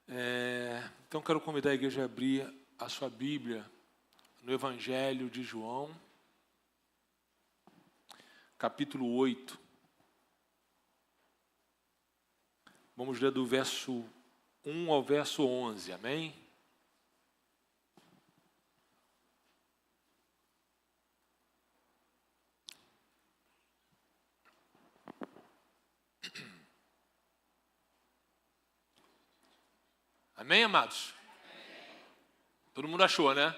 Então, quero convidar a igreja a abrir a sua Bíblia no Evangelho de João, capítulo 8. Vamos ler do verso 1 ao verso 11, amém? Amém, amados? Amém. Todo mundo achou, né?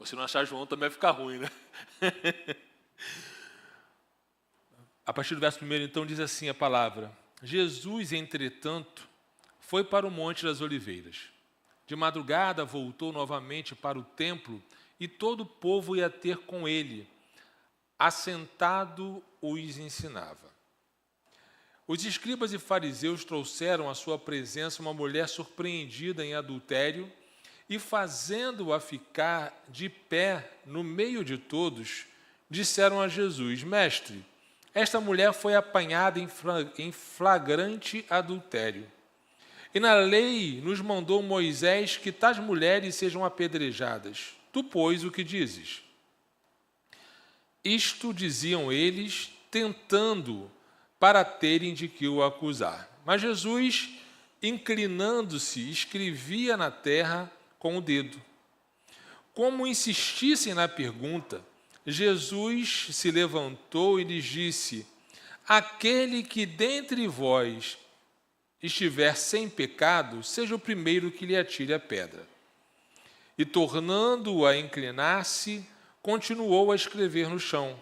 Se não achar João, também vai ficar ruim, né? A partir do verso 1, então, diz assim a palavra: Jesus, entretanto, foi para o Monte das Oliveiras. De madrugada voltou novamente para o templo e todo o povo ia ter com ele. Assentado os ensinava. Os escribas e fariseus trouxeram à sua presença uma mulher surpreendida em adultério e, fazendo-a ficar de pé no meio de todos, disseram a Jesus: Mestre, esta mulher foi apanhada em flagrante adultério. E na lei nos mandou Moisés que tais mulheres sejam apedrejadas. Tu, pois, o que dizes? Isto diziam eles, tentando para terem de que o acusar. Mas Jesus, inclinando-se, escrevia na terra com o dedo. Como insistissem na pergunta, Jesus se levantou e lhes disse: Aquele que dentre vós estiver sem pecado, seja o primeiro que lhe atire a pedra. E, tornando-o a inclinar-se, continuou a escrever no chão.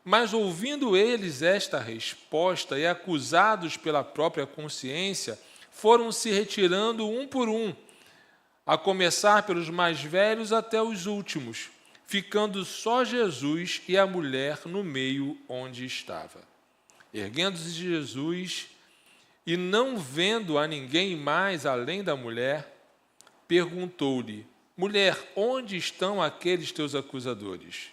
Mas, ouvindo eles esta resposta e acusados pela própria consciência, foram se retirando um por um, a começar pelos mais velhos até os últimos, ficando só Jesus e a mulher no meio onde estava. Erguendo-se Jesus e não vendo a ninguém mais além da mulher, perguntou-lhe: Mulher, onde estão aqueles teus acusadores?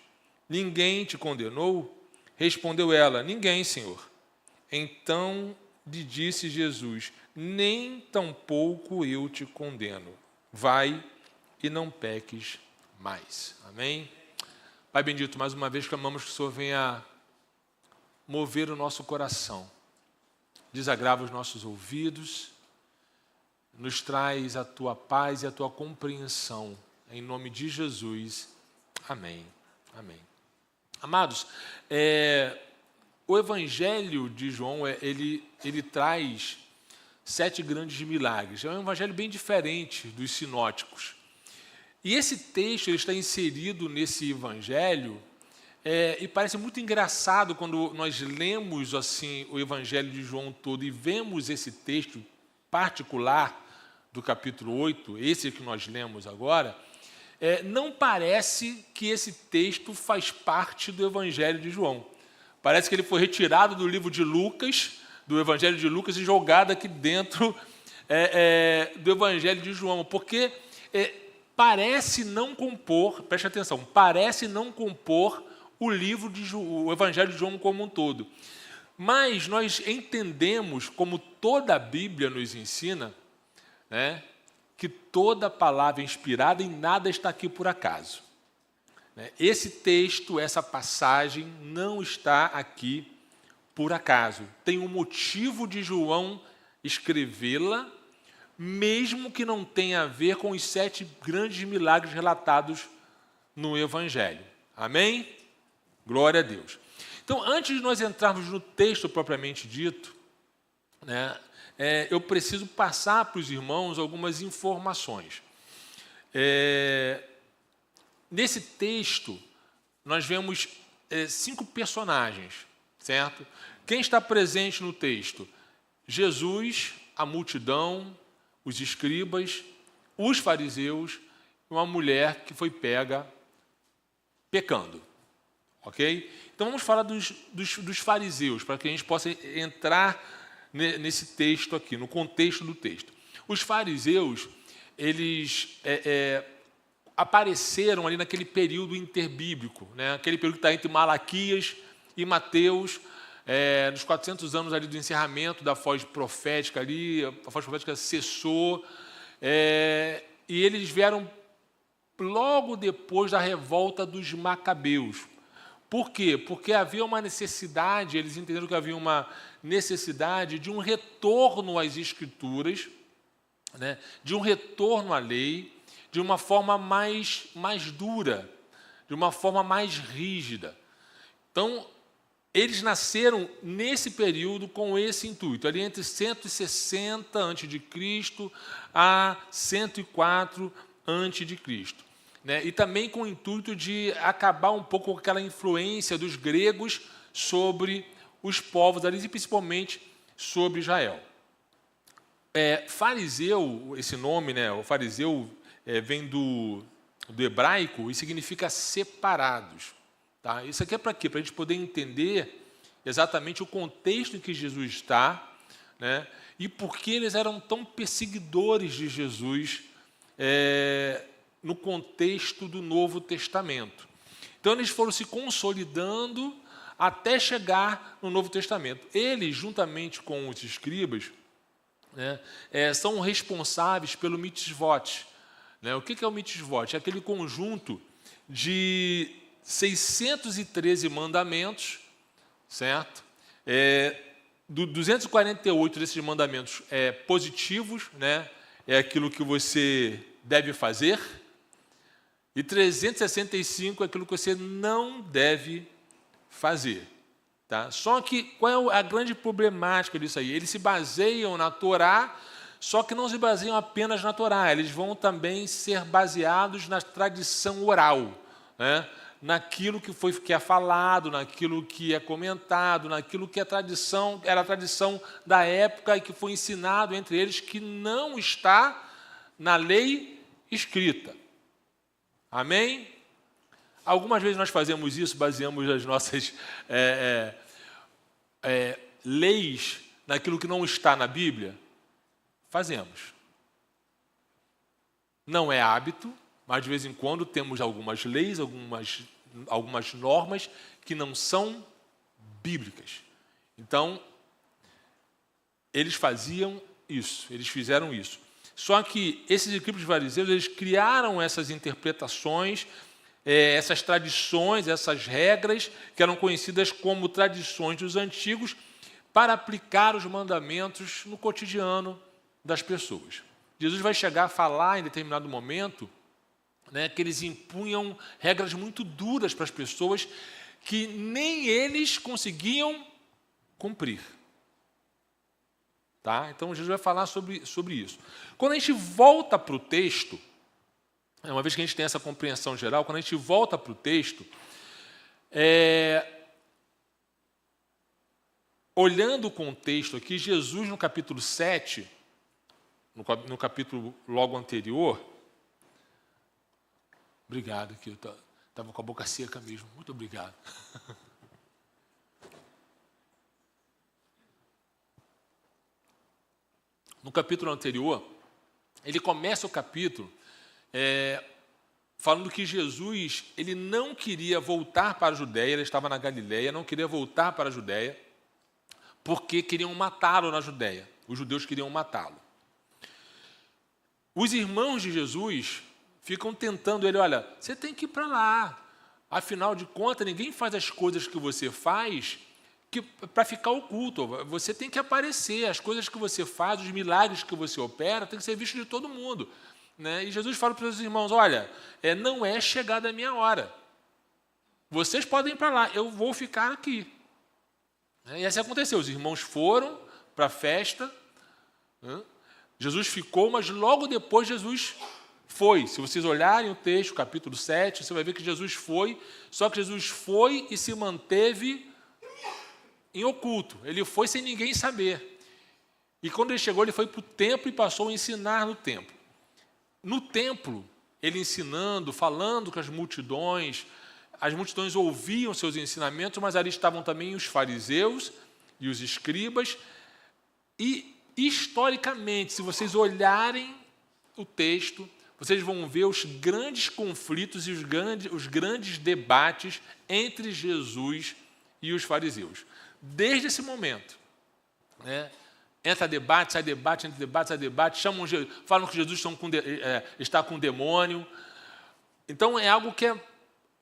Ninguém te condenou? Respondeu ela: Ninguém, Senhor. Então lhe disse Jesus: Nem tampouco eu te condeno. Vai e não peques mais. Amém? Pai bendito, mais uma vez clamamos que o Senhor venha mover o nosso coração, desagrava os nossos ouvidos, nos traz a tua paz e a tua compreensão. Em nome de Jesus. Amém. Amém. Amados, o Evangelho de João, ele traz 7 grandes milagres. É um evangelho bem diferente dos sinóticos. E esse texto ele está inserido nesse evangelho e parece muito engraçado quando nós lemos assim o Evangelho de João todo e vemos esse texto particular do capítulo 8, esse que nós lemos agora. Não parece que esse texto faz parte do Evangelho de João. Parece que ele foi retirado do livro de Lucas, do Evangelho de Lucas, e jogado aqui dentro do Evangelho de João, porque parece não compor, preste atenção, parece não compor o Evangelho de João como um todo. Mas nós entendemos, como toda a Bíblia nos ensina, né, que toda palavra inspirada, e nada está aqui por acaso. Esse texto, essa passagem não está aqui por acaso. Tem um motivo de João escrevê-la, mesmo que não tenha a ver com os 7 grandes milagres relatados no Evangelho. Amém? Glória a Deus. Então, antes de nós entrarmos no texto propriamente dito, né, eu preciso passar para os irmãos algumas informações. Nesse texto, nós vemos 5 personagens, certo? Quem está presente no texto? Jesus, a multidão, os escribas, os fariseus, uma mulher que foi pega pecando. Ok? Então, vamos falar dos fariseus, para que a gente possa entrar nesse texto aqui, no contexto do texto. Os fariseus, eles apareceram ali naquele período interbíblico, né? Aquele período que está entre Malaquias e Mateus, nos 400 anos ali do encerramento da voz profética ali, a voz profética cessou, e eles vieram logo depois da revolta dos Macabeus. Por quê? Porque havia uma necessidade, eles entenderam que havia uma necessidade de um retorno às Escrituras, né, de um retorno à lei, de uma forma mais dura, de uma forma mais rígida. Então, eles nasceram nesse período com esse intuito, ali entre 160 a.C. a 104 a.C., né? E também com o intuito de acabar um pouco com aquela influência dos gregos sobre os povos ali, e principalmente sobre Israel. Fariseu, esse nome, né, o fariseu vem do hebraico e significa separados. Tá? Isso aqui é para quê? Para a gente poder entender exatamente o contexto em que Jesus está, né, e por que eles eram tão perseguidores de Jesus no contexto do Novo Testamento. Então, eles foram se consolidando até chegar no Novo Testamento. Eles, juntamente com os escribas, né, são responsáveis pelo mitzvot. Né? O que é o mitzvot? É aquele conjunto de 613 mandamentos, certo? 248 desses mandamentos positivos, né? É aquilo que você deve fazer, e 365 é aquilo que você não deve fazer. Tá? Só que qual é a grande problemática disso aí? Eles se baseiam na Torá, só que não se baseiam apenas na Torá, eles vão também ser baseados na tradição oral, né? Naquilo que é falado, naquilo que é comentado, naquilo que era a tradição da época e que foi ensinado entre eles, que não está na lei escrita. Amém? Algumas vezes nós fazemos isso, baseamos as nossas leis naquilo que não está na Bíblia. Fazemos. Não é hábito, mas de vez em quando temos algumas leis, algumas normas que não são bíblicas. Então, eles faziam isso, eles fizeram isso. Só que esses escribas fariseus, eles criaram essas interpretações, essas tradições, essas regras, que eram conhecidas como tradições dos antigos, para aplicar os mandamentos no cotidiano das pessoas. Jesus vai chegar a falar em determinado momento, né, que eles impunham regras muito duras para as pessoas que nem eles conseguiam cumprir. Tá? Então, Jesus vai falar sobre isso. Quando a gente volta para o texto, uma vez que a gente tem essa compreensão geral, quando a gente volta para o texto, olhando o contexto aqui, Jesus no capítulo 7, no capítulo logo anterior, obrigado, que eu estava com a boca seca mesmo, muito obrigado. No capítulo anterior, ele começa o capítulo falando que Jesus ele não queria voltar para a Judéia, ele estava na Galileia, não queria voltar para a Judéia, porque queriam matá-lo na Judéia. Os judeus queriam matá-lo. Os irmãos de Jesus ficam tentando ele, olha, você tem que ir para lá. Afinal de contas, ninguém faz as coisas que você faz para ficar oculto. Você tem que aparecer. As coisas que você faz, os milagres que você opera, tem que ser visto de todo mundo. Né? E Jesus fala para os irmãos, olha, não é chegada a minha hora. Vocês podem ir para lá, eu vou ficar aqui. E assim aconteceu. Os irmãos foram para a festa, né? Jesus ficou, mas logo depois Jesus foi. Se vocês olharem o texto, capítulo 7, você vai ver que Jesus foi, só que Jesus foi e se manteve em oculto. Ele foi sem ninguém saber. E quando ele chegou, ele foi para o templo e passou a ensinar no templo. No templo, ele ensinando, falando com as multidões ouviam seus ensinamentos, mas ali estavam também os fariseus e os escribas. E, historicamente, se vocês olharem o texto, vocês vão ver os grandes conflitos e os grandes debates entre Jesus e os fariseus. Desde esse momento, né, Entra debate, sai debate, entra debate, sai debate, falam que Jesus está com demônio. Então, é algo que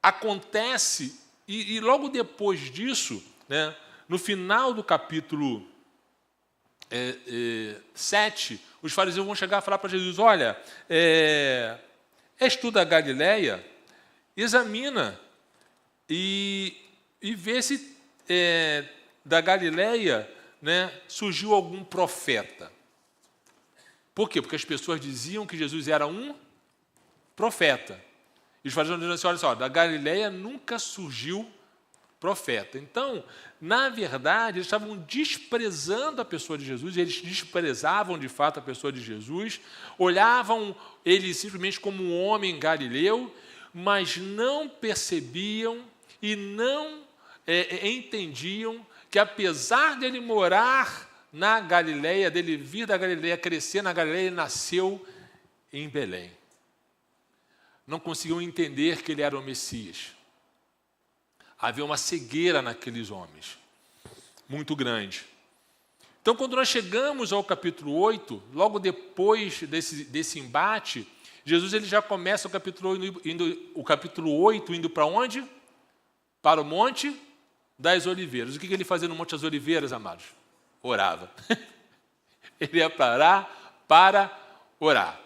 acontece, e logo depois disso, né, no final do capítulo 7, os fariseus vão chegar a falar para Jesus: olha, és tu da Galileia? Examina e vê se da Galileia, né, surgiu algum profeta. Por quê? Porque as pessoas diziam que Jesus era um profeta. E os fariseus diziam assim: olha só, da Galileia nunca surgiu profeta. Então, na verdade, eles estavam desprezando a pessoa de Jesus, eles desprezavam de fato a pessoa de Jesus, olhavam ele simplesmente como um homem galileu, mas não percebiam e não entendiam que, apesar dele morar na Galileia, dele vir da Galileia, crescer na Galileia, ele nasceu em Belém. Não conseguiam entender que ele era o Messias. Havia uma cegueira naqueles homens, muito grande. Então, quando nós chegamos ao capítulo 8, logo depois desse embate, Jesus ele já começa o capítulo 8 indo para onde? Para o Monte das Oliveiras. O que ele fazia no Monte das Oliveiras, amados? Orava. Ele ia parar para orar.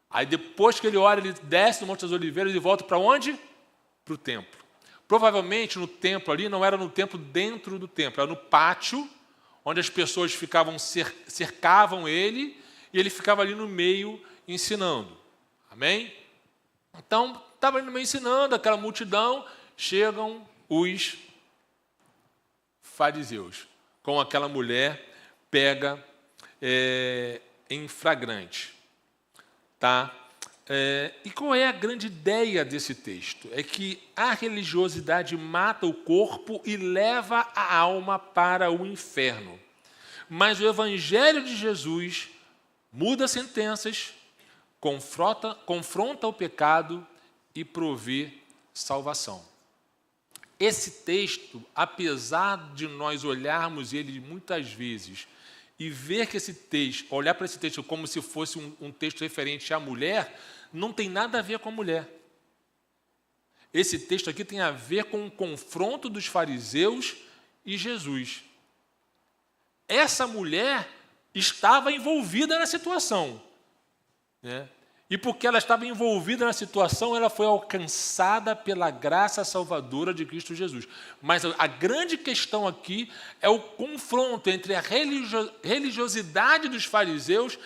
Aí depois que ele ora, ele desce no Monte das Oliveiras e volta para onde? Para o templo. Provavelmente no templo ali, não era no templo dentro do templo, era no pátio, onde as pessoas cercavam ele, e ele ficava ali no meio ensinando. Amém? Então, estava ali no meio ensinando, aquela multidão, chegam os fariseus, com aquela mulher pega em flagrante. Tá? E qual é a grande ideia desse texto? É que a religiosidade mata o corpo e leva a alma para o inferno. Mas o Evangelho de Jesus muda sentenças, confronta o pecado e provê salvação. Esse texto, apesar de nós olharmos ele muitas vezes e ver que olhar para esse texto como se fosse um texto referente à mulher, não tem nada a ver com a mulher. Esse texto aqui tem a ver com o confronto dos fariseus e Jesus. Essa mulher estava envolvida na situação, né? E porque ela estava envolvida na situação, ela foi alcançada pela graça salvadora de Cristo Jesus. Mas a grande questão aqui é o confronto entre a religiosidade dos fariseus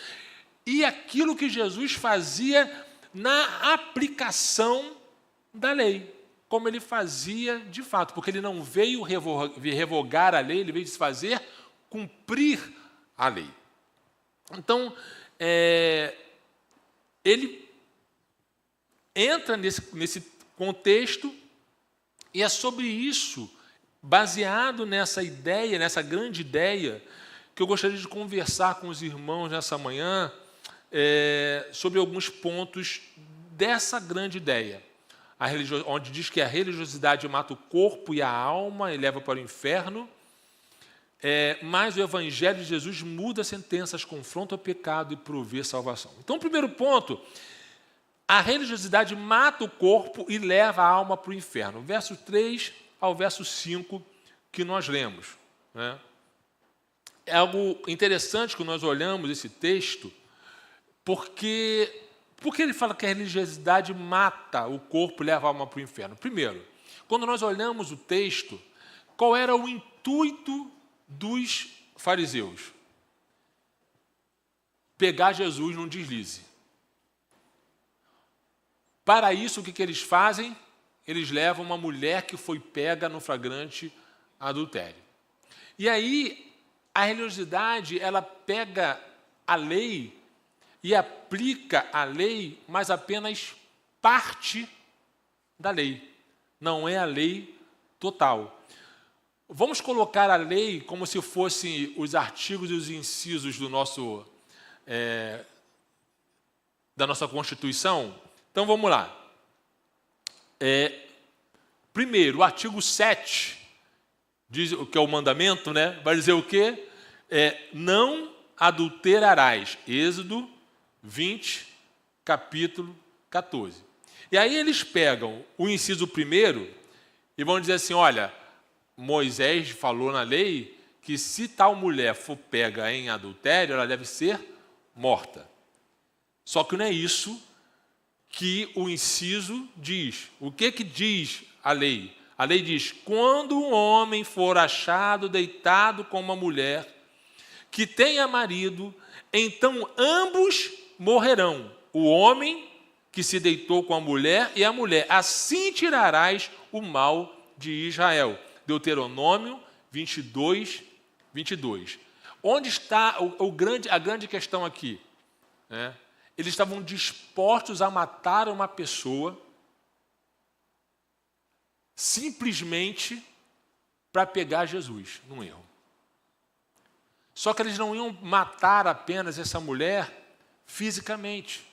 e aquilo que Jesus fazia na aplicação da lei, como ele fazia de fato, porque ele não veio revogar a lei, ele veio fazer cumprir a lei. Então, ele entra nesse contexto, e é sobre isso, baseado nessa ideia, nessa grande ideia, que eu gostaria de conversar com os irmãos nessa manhã, sobre alguns pontos dessa grande ideia, onde diz que a religiosidade mata o corpo e a alma e leva para o inferno, mas o Evangelho de Jesus muda sentenças, confronta o pecado e provê salvação. Então, o primeiro ponto, a religiosidade mata o corpo e leva a alma para o inferno. Verso 3 ao verso 5 que nós lemos, né? É algo interessante que nós olhamos esse texto, porque ele fala que a religiosidade mata o corpo e leva a alma para o inferno. Primeiro, quando nós olhamos o texto, qual era o intuito dos fariseus? Pegar Jesus num deslize. Para isso, o que eles fazem? Eles levam uma mulher que foi pega no flagrante adultério. E aí, a religiosidade, ela pega a lei e aplica a lei, mas apenas parte da lei. Não é a lei total. Vamos colocar a lei como se fossem os artigos e os incisos da nossa Constituição. Então, vamos lá. Primeiro, o artigo 7, diz, que é o mandamento, né? Vai dizer o quê? não adulterarás. Êxodo 20, capítulo 14. E aí eles pegam o inciso primeiro e vão dizer assim, olha, Moisés falou na lei que se tal mulher for pega em adultério, ela deve ser morta. Só que não é isso que o inciso diz. O que diz a lei? A lei diz, quando um homem for achado deitado com uma mulher que tenha marido, então ambos morrerão. O homem que se deitou com a mulher e a mulher. Assim tirarás o mal de Israel. Deuteronômio 22, 22. Onde está a grande questão aqui? Eles estavam dispostos a matar uma pessoa simplesmente para pegar Jesus num erro. Só que eles não iam matar apenas essa mulher fisicamente.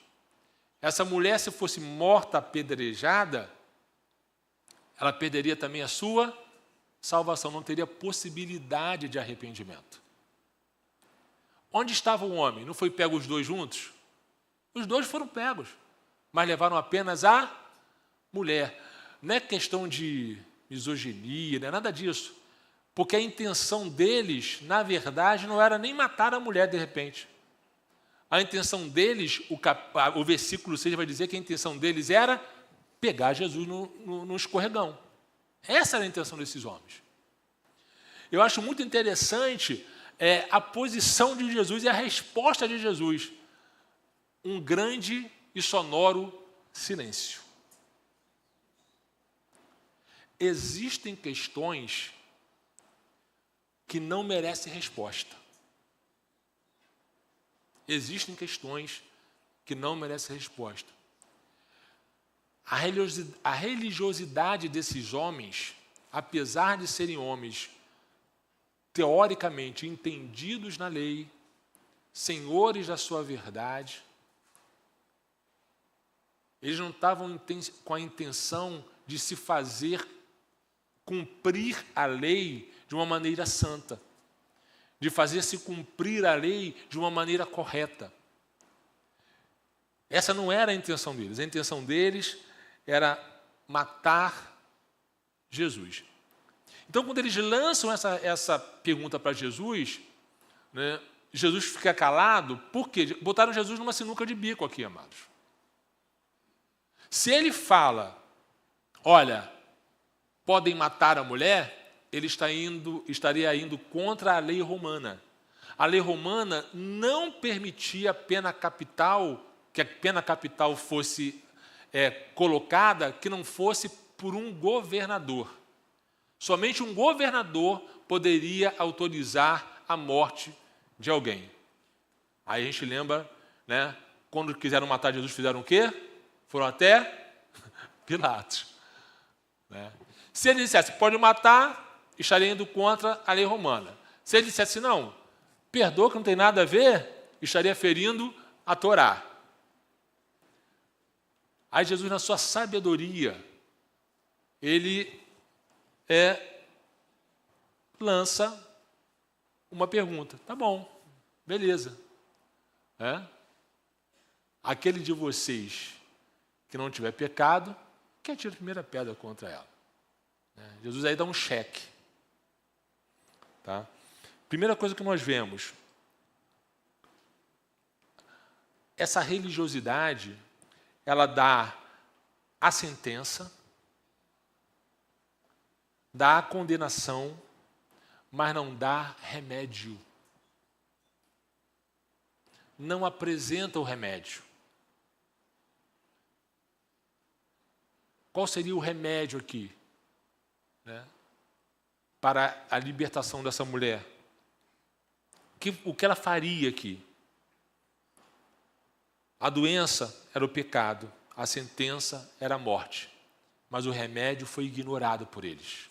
Essa mulher, se fosse morta apedrejada, ela perderia também a sua salvação, não teria possibilidade de arrependimento. Onde estava o homem? Não foi pego os dois juntos? Os dois foram pegos, mas levaram apenas a mulher. Não é questão de misoginia, não é nada disso. Porque a intenção deles, na verdade, não era nem matar a mulher de repente. A intenção deles, o versículo 6 vai dizer que a intenção deles era pegar Jesus no escorregão. Essa era a intenção desses homens. Eu acho muito interessante a posição de Jesus e a resposta de Jesus. Um grande e sonoro silêncio. Existem questões que não merecem resposta. Existem questões que não merecem resposta. A religiosidade desses homens, apesar de serem homens teoricamente entendidos na lei, senhores da sua verdade, eles não estavam com a intenção de se fazer cumprir a lei de uma maneira santa, de fazer-se cumprir a lei de uma maneira correta. Essa não era a intenção deles. A intenção deles era matar Jesus. Então, quando eles lançam essa pergunta para Jesus, Jesus fica calado, por quê? Botaram Jesus numa sinuca de bico aqui, amados. Se ele fala, olha, podem matar a mulher, ele estaria indo contra a lei romana. A lei romana não permitia pena capital, que a pena capital fosse colocada, que não fosse por um governador. Somente um governador poderia autorizar a morte de alguém. Aí a gente lembra, quando quiseram matar Jesus, fizeram o quê? Foram até Pilatos. Se ele dissesse, pode matar, estaria indo contra a lei romana. Se ele dissesse, não, perdoa que não tem nada a ver, estaria ferindo a Torá. Aí Jesus, na sua sabedoria, ele lança uma pergunta. Tá bom, beleza. Aquele de vocês que não tiver pecado, que atire a primeira pedra contra ela. Jesus aí dá um cheque. Tá? Primeira coisa que nós vemos, essa religiosidade, ela dá a sentença, dá a condenação, mas não dá remédio. Não apresenta o remédio. Qual seria o remédio aqui? Para a libertação dessa mulher? O que ela faria aqui? A doença era o pecado, a sentença era a morte, mas o remédio foi ignorado por eles.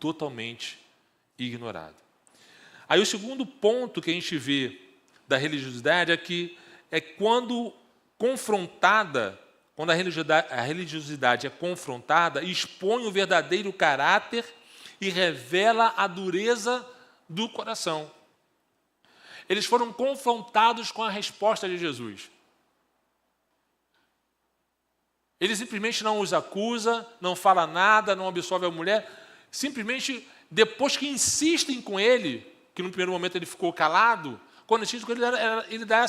Totalmente ignorado. Aí o segundo ponto que a gente vê da religiosidade é quando confrontada, quando a religiosidade é confrontada, expõe o verdadeiro caráter e revela a dureza do coração. eles foram confrontados com a resposta de Jesus. Ele simplesmente não os acusa, não fala nada, não absolve a mulher. Simplesmente, depois que insistem com ele, que no primeiro momento ele ficou calado, quando insistem com ele, ele dá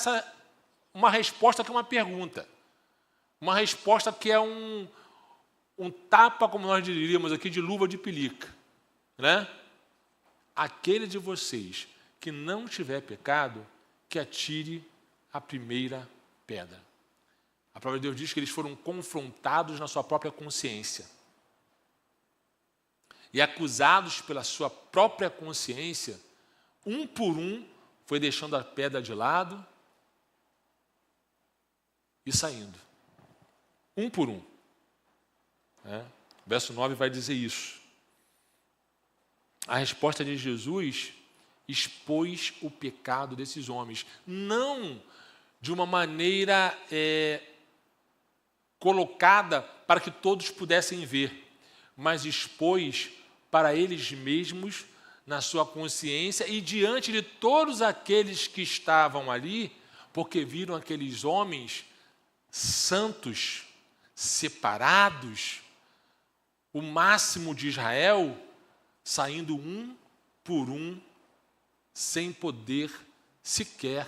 uma resposta que é uma pergunta. Uma resposta que é um tapa, como nós diríamos aqui, de luva de pelica. Né? Aquele de vocês que não tiver pecado, que atire a primeira pedra. A palavra de Deus diz que eles foram confrontados na sua própria consciência. E acusados pela sua própria consciência, um por um, foi deixando a pedra de lado e saindo. Um por um. O verso 9 vai dizer isso. A resposta de Jesus expôs o pecado desses homens. Não de uma maneira colocada para que todos pudessem ver, mas expôs para eles mesmos, na sua consciência e diante de todos aqueles que estavam ali, porque viram aqueles homens santos, separados, o máximo de Israel, saindo um por um, sem poder sequer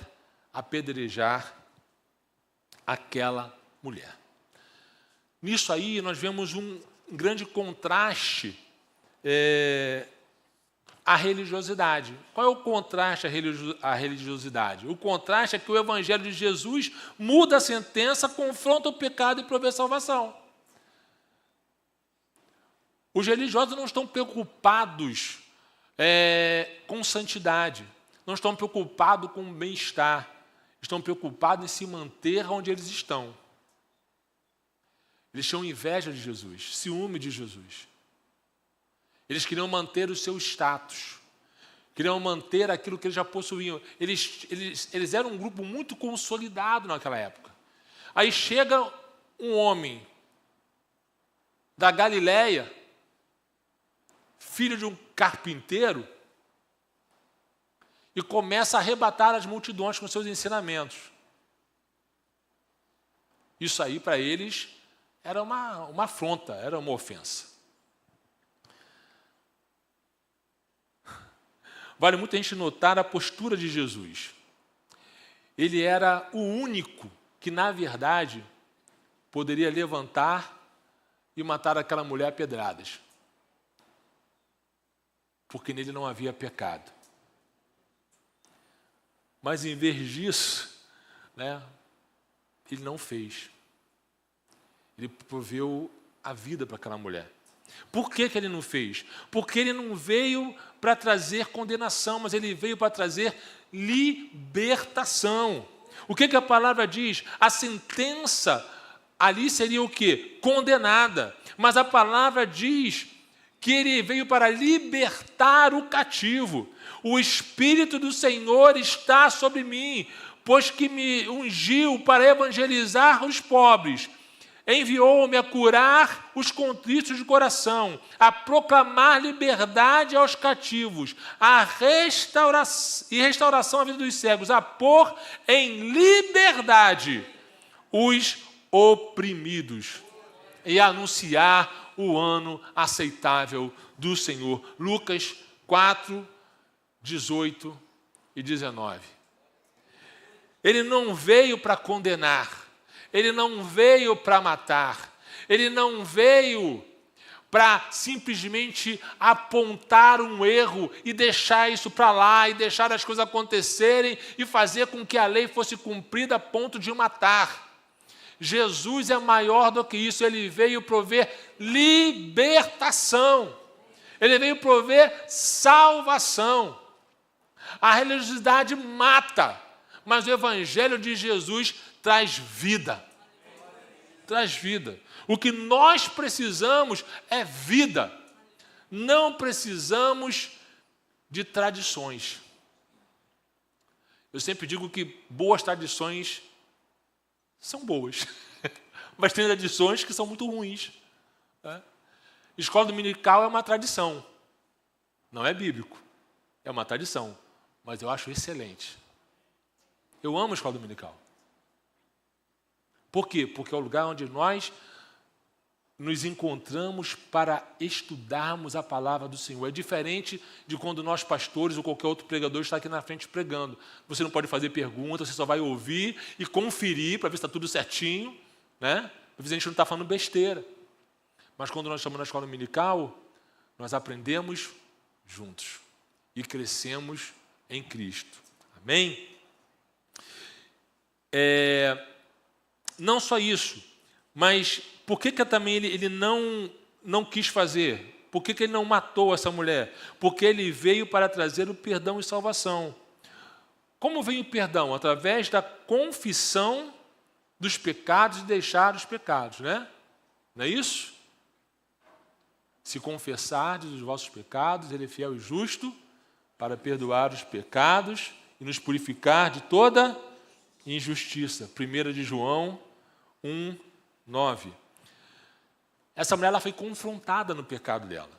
apedrejar aquela mulher. Nisso aí nós vemos um grande contraste à religiosidade. Qual é o contraste à religiosidade? O contraste é que o Evangelho de Jesus muda a sentença, confronta o pecado e provê salvação. Os religiosos não estão preocupados com santidade, não estão preocupados com o bem-estar, estão preocupados em se manter onde eles estão. Eles tinham inveja de Jesus, ciúme de Jesus. Eles queriam manter o seu status, queriam manter aquilo que eles já possuíam. Eles eram um grupo muito consolidado naquela época. Aí chega um homem da Galileia, filho de um carpinteiro, e começa a arrebatar as multidões com seus ensinamentos. Isso aí, para eles, era uma afronta, era uma ofensa. Vale muito a gente notar a postura de Jesus. Ele era o único que, na verdade, poderia levantar e matar aquela mulher a pedradas. Porque nele não havia pecado. Mas, em vez disso, ele não fez. Ele proveu a vida para aquela mulher. Por que ele não fez? Porque ele não veio para trazer condenação, mas ele veio para trazer libertação. O que a palavra diz? A sentença ali seria o quê? Condenada. Mas a palavra diz que ele veio para libertar o cativo. O Espírito do Senhor está sobre mim, pois que me ungiu para evangelizar os pobres. Enviou-me a curar os contritos de coração, a proclamar liberdade aos cativos, a restauração à vida dos cegos, a pôr em liberdade os oprimidos e a anunciar o ano aceitável do Senhor. Lucas 4, 18 e 19. Ele não veio para condenar. Ele não veio para matar, ele não veio para simplesmente apontar um erro e deixar isso para lá, e deixar as coisas acontecerem e fazer com que a lei fosse cumprida a ponto de matar. Jesus é maior do que isso, ele veio prover libertação, ele veio prover salvação. A religiosidade mata, mas o Evangelho de Jesus traz vida. Traz vida. O que nós precisamos é vida. Não precisamos de tradições. Eu sempre digo que boas tradições são boas, mas tem tradições que são muito ruins. Escola dominical é uma tradição. Não é bíblico. É uma tradição. Mas eu acho excelente. Eu amo a escola dominical. Por quê? Porque é o lugar onde nós nos encontramos para estudarmos a palavra do Senhor. É diferente de quando nós, pastores ou qualquer outro pregador, está aqui na frente pregando. Você não pode fazer perguntas, você só vai ouvir e conferir para ver se está tudo certinho, né? Às vezes a gente não está falando besteira. Mas quando nós estamos na escola dominical, nós aprendemos juntos e crescemos em Cristo. Amém? Não só isso, mas por que também ele não quis fazer? Por que ele não matou essa mulher? Porque ele veio para trazer o perdão e salvação. Como vem o perdão? Através da confissão dos pecados e deixar os pecados, né? Não é isso? Se confessardes os vossos pecados, ele é fiel e justo para perdoar os pecados e nos purificar de toda injustiça. 1 de João 1:9. Essa mulher ela foi confrontada no pecado dela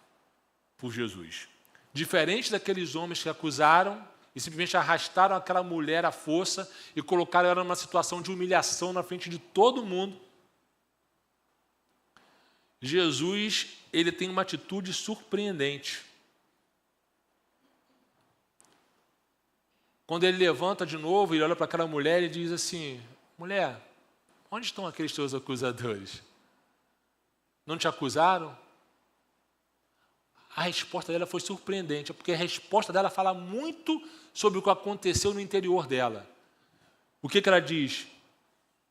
por Jesus. Diferente daqueles homens que acusaram e simplesmente arrastaram aquela mulher à força e colocaram ela numa situação de humilhação na frente de todo mundo, Jesus, ele tem uma atitude surpreendente. Quando ele levanta de novo, ele olha para aquela mulher e diz assim: mulher, onde estão aqueles teus acusadores? Não te acusaram? A resposta dela foi surpreendente, porque a resposta dela fala muito sobre o que aconteceu no interior dela. O que ela diz?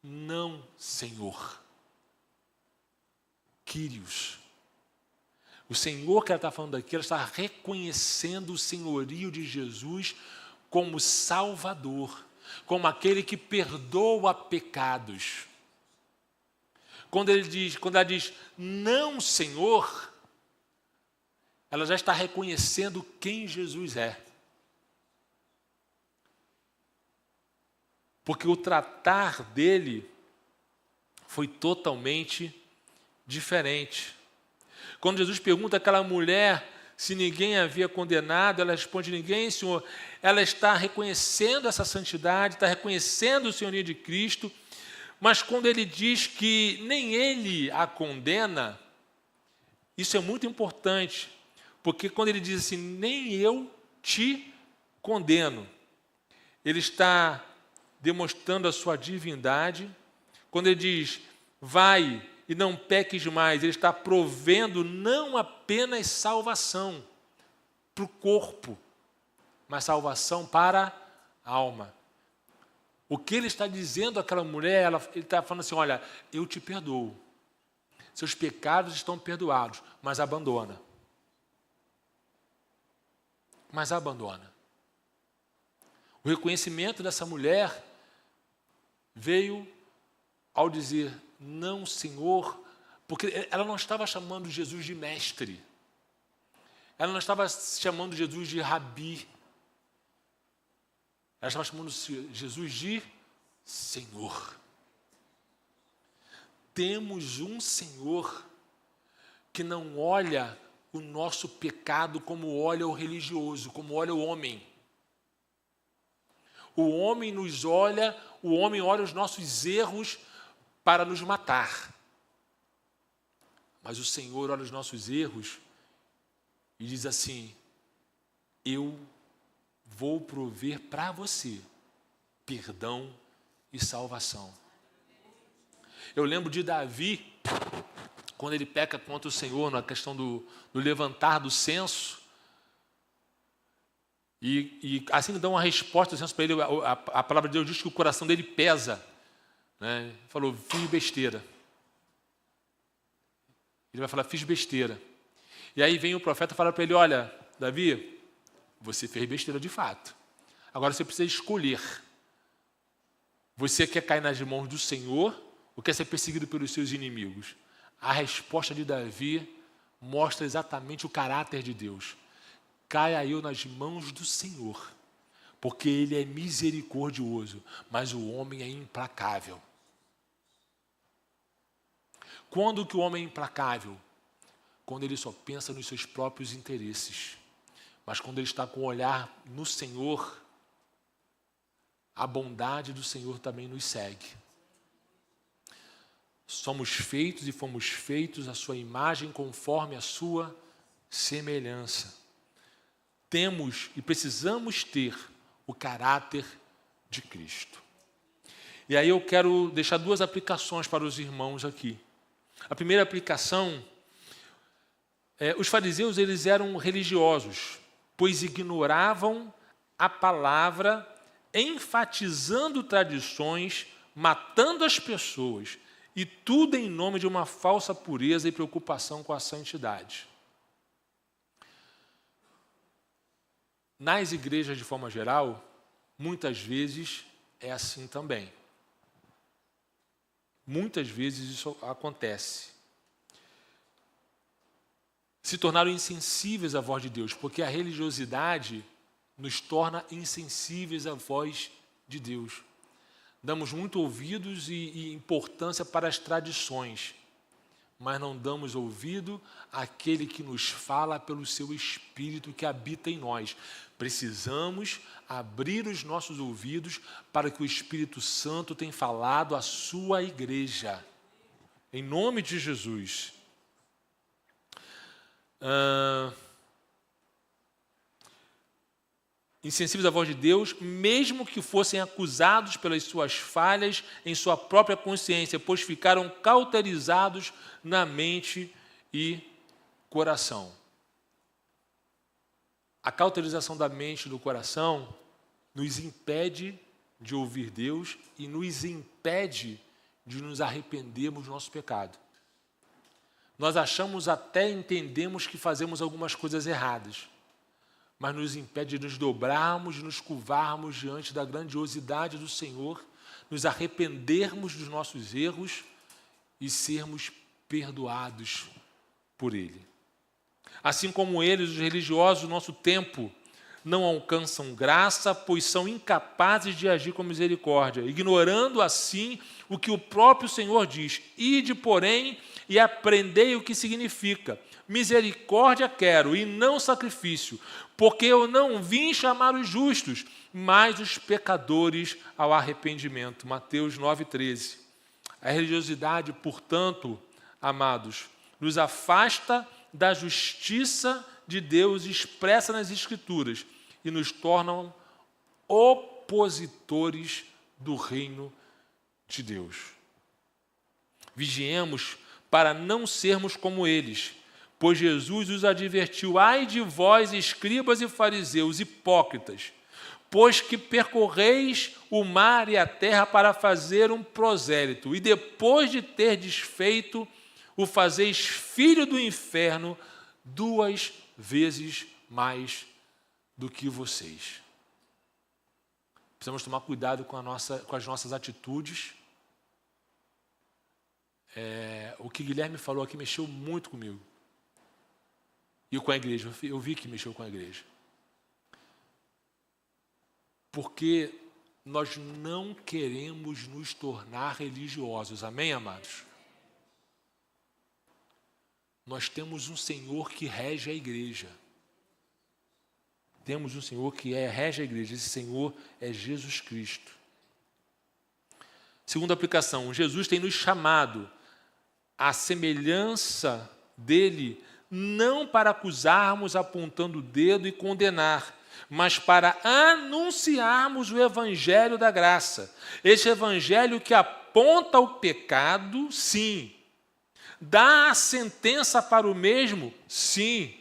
Não, Senhor. Quírios. O Senhor que ela está falando aqui, ela está reconhecendo o senhorio de Jesus como Salvador, como aquele que perdoa pecados. Quando ela diz, não, Senhor, ela já está reconhecendo quem Jesus é. Porque o tratar dele foi totalmente diferente. Quando Jesus pergunta àquela mulher se ninguém havia condenado, ela responde: ninguém, Senhor. Ela está reconhecendo essa santidade, está reconhecendo o senhorio de Cristo, mas quando ele diz que nem ele a condena, isso é muito importante, porque quando ele diz assim, nem eu te condeno, ele está demonstrando a sua divindade. Quando ele diz, vai e não peques mais, ele está provendo não apenas salvação para o corpo, mas salvação para a alma. O que ele está dizendo àquela mulher, ele está falando assim, olha, eu te perdoo, seus pecados estão perdoados, mas abandona. Mas abandona. O reconhecimento dessa mulher veio ao dizer, não, Senhor, porque ela não estava chamando Jesus de mestre, ela não estava chamando Jesus de rabi, ela estava chamando Jesus de Senhor. Temos um Senhor que não olha o nosso pecado como olha o religioso, como olha o homem. O homem olha os nossos erros para nos matar. Mas o Senhor olha os nossos erros e diz assim, eu vou prover para você perdão e salvação. Eu lembro de Davi, quando ele peca contra o Senhor na questão do levantar do censo, e assim dá uma resposta do censo para ele, a palavra de Deus diz que o coração dele pesa, né? Ele falou, fiz besteira. Ele vai falar, fiz besteira. E aí vem o profeta e fala para ele, olha, Davi, você fez besteira de fato. Agora você precisa escolher. Você quer cair nas mãos do Senhor ou quer ser perseguido pelos seus inimigos? A resposta de Davi mostra exatamente o caráter de Deus. Caia eu nas mãos do Senhor, porque Ele é misericordioso, mas o homem é implacável. Quando que o homem é implacável? Quando ele só pensa nos seus próprios interesses. Mas quando ele está com o olhar no Senhor, a bondade do Senhor também nos segue. Somos feitos e fomos feitos à sua imagem conforme a sua semelhança. Temos e precisamos ter o caráter de Cristo. E aí eu quero deixar 2 aplicações para os irmãos aqui. A primeira aplicação os fariseus, eles eram religiosos, pois ignoravam a palavra, enfatizando tradições, matando as pessoas, e tudo em nome de uma falsa pureza e preocupação com a santidade. Nas igrejas, de forma geral, muitas vezes é assim também. Muitas vezes isso acontece. Se tornaram insensíveis à voz de Deus, porque a religiosidade nos torna insensíveis à voz de Deus. Damos muito ouvidos e importância para as tradições, mas não damos ouvido àquele que nos fala pelo seu Espírito que habita em nós. Precisamos abrir os nossos ouvidos para que o Espírito Santo tenha falado à sua igreja. Em nome de Jesus. Insensíveis à voz de Deus, mesmo que fossem acusados pelas suas falhas em sua própria consciência, pois ficaram cauterizados na mente e coração. A cauterização da mente e do coração nos impede de ouvir Deus e nos impede de nos arrependermos do nosso pecado. Nós achamos até entendemos que fazemos algumas coisas erradas, mas nos impede de nos dobrarmos, de nos curvarmos diante da grandiosidade do Senhor, nos arrependermos dos nossos erros e sermos perdoados por Ele. Assim como eles, os religiosos do nosso tempo, não alcançam graça, pois são incapazes de agir com misericórdia, ignorando assim o que o próprio Senhor diz. Ide, porém, e aprendei o que significa. Misericórdia quero e não sacrifício, porque eu não vim chamar os justos, mas os pecadores ao arrependimento. Mateus 9,13. A religiosidade, portanto, amados, nos afasta da justiça de Deus expressa nas Escrituras e nos tornam opositores do reino de Deus. Vigiemos para não sermos como eles, pois Jesus os advertiu: ai de vós, escribas e fariseus, hipócritas, pois que percorreis o mar e a terra para fazer um prosélito, e depois de ter desfeito, o fazeis filho do inferno 2 vezes mais do que vocês. Precisamos tomar cuidado com as nossas atitudes. O que Guilherme falou aqui mexeu muito comigo. E com a igreja. Eu vi que mexeu com a igreja. Porque nós não queremos nos tornar religiosos. Amém, amados? Nós temos um Senhor que rege a igreja. Temos um Senhor que rege a igreja. Esse Senhor é Jesus Cristo. Segunda aplicação, Jesus tem nos chamado à semelhança dele, não para acusarmos apontando o dedo e condenar, mas para anunciarmos o evangelho da graça. Esse evangelho que aponta o pecado, sim. Dá a sentença para o mesmo, sim,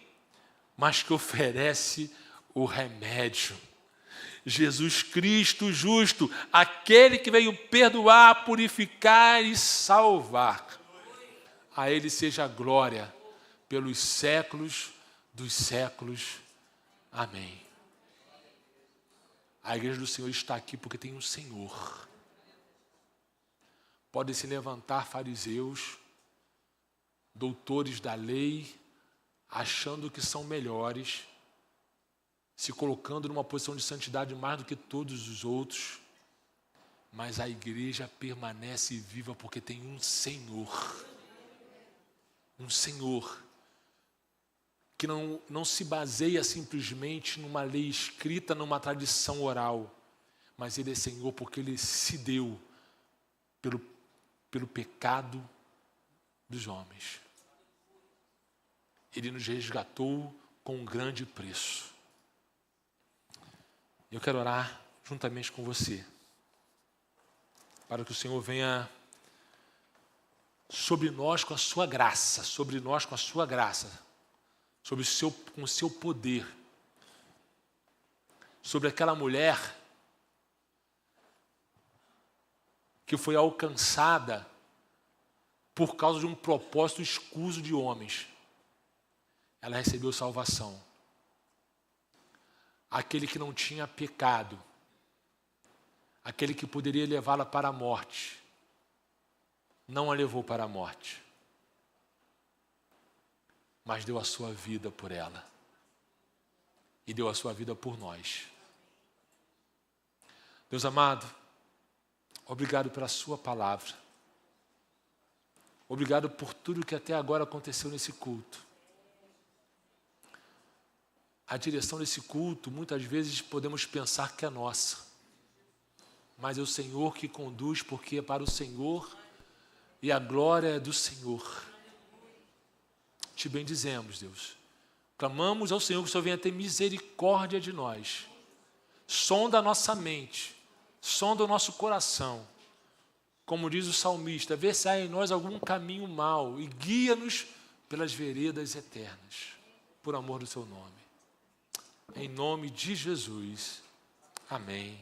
mas que oferece o remédio. Jesus Cristo justo, aquele que veio perdoar, purificar e salvar. A Ele seja a glória pelos séculos dos séculos. Amém. A igreja do Senhor está aqui porque tem um Senhor. Podem se levantar fariseus, doutores da lei, achando que são melhores, se colocando numa posição de santidade mais do que todos os outros, mas a igreja permanece viva porque tem um Senhor. Um Senhor que não se baseia simplesmente numa lei escrita, numa tradição oral, mas Ele é Senhor porque Ele se deu pelo pecado dos homens. Ele nos resgatou com um grande preço. Eu quero orar juntamente com você, para que o Senhor venha sobre nós com a sua graça, sobre nós com a sua graça, com o seu poder, sobre aquela mulher que foi alcançada por causa de um propósito escuso de homens. Ela recebeu salvação. Aquele que não tinha pecado, aquele que poderia levá-la para a morte, não a levou para a morte, mas deu a sua vida por ela e deu a sua vida por nós. Deus amado, obrigado pela sua palavra. Obrigado por tudo que até agora aconteceu nesse culto. A direção desse culto, muitas vezes podemos pensar que é nossa, mas é o Senhor que conduz, porque é para o Senhor e a glória é do Senhor. Te bendizemos, Deus. Clamamos ao Senhor que o Senhor venha ter misericórdia de nós. Sonda a nossa mente, sonda o nosso coração. Como diz o salmista, vê se há em nós algum caminho mau e guia-nos pelas veredas eternas, por amor do seu nome. Em nome de Jesus. Amém.